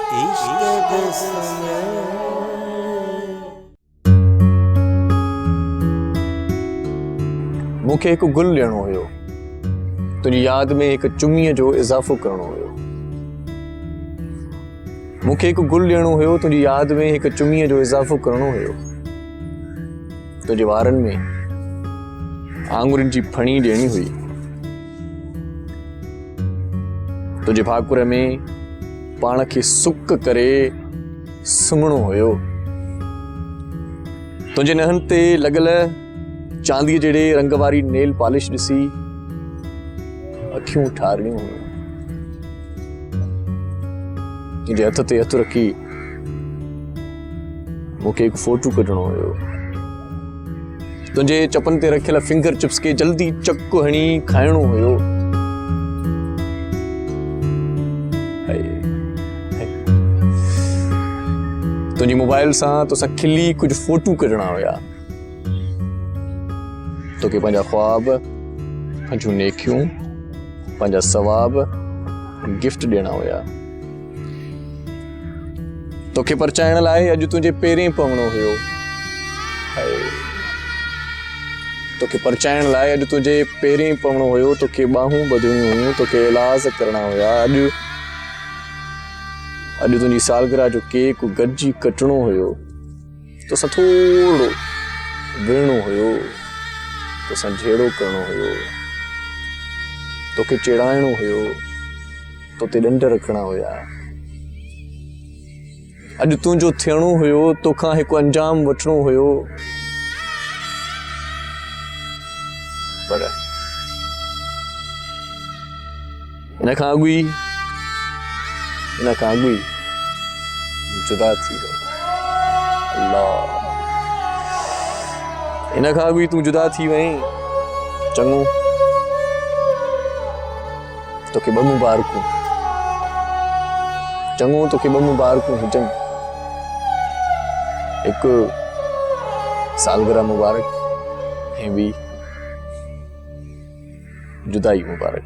मूंखे हिकु गुल ॾियणो हुयो, तुंहिंजी यादि में हिकु चुमीअ जो इज़ाफ़ो करणो हुयो। मूंखे हिकु गुल ॾियणो हुयो, तुंहिंजी यादि में हिकु चुमीअ जो इज़ाफ़ो करणो हुयो। तुंहिंजे वारनि में आङुरियुनि जी फणी ॾियणी हुई। तुंहिंजे भाकुर में पाण खे सुक करे सुम्हणो हुयो। तुंहिंजे नहनि ते लॻल चांदीअ जहिड़े रंग वारी नेल पॉलिश ॾिसी अखियूं ठारणियूं हुयूं। तुंहिंजे हथ ते हथु रखी मूंखे हिकु फोटू कढणो हुयो। तुंहिंजे चपनि ते रखियल फिंगर चिप्स खे जल्दी चक हणी खाइणो हुयो। तुंहिंजी मोबाइल सां तोसां खिली कुझु फोटू कढणा हुया। तोखे पंहिंजा ख्वाब, पंहिंजूं नेकियूं, पंहिंजा सवाब गिफ्ट ॾियणा हुया। तोखे परचाइण लाइ अॼु तुंहिंजे पेरें पवणो हुयो। तोखे परचाइण लाइ अॼु तुंहिंजे पेरें पवणो हुयो। तोखे ॿाहूं ॿधणियूं हुयूं, तोखे इलाज करणा हुया। अॼु तुंहिंजी सालगिरह जो केक गॾिजी कटणो हुयो। तोसां थोरो विढ़णो हुयो, तोसां झेड़ो करणो हुयो, तोखे चिड़ाइणो हुयो, तोते ॾंड रखणा हुया। अॼु तुंहिंजो थियणो हुयो, तोखां हिकु अंजाम वठणो हुयो। पर इन खां अॻु ई जुदा थी वियो। अल्लाह, इन खां अॻु ई तूं जुदा थी वहीं। चङो, तोखे ॿ मुबारकूं। चङो, तोखे ॿ मुबारकूं हुजनि। हिकु सालगिरह मुबारक ऐं ॿी जुदाई मुबारक।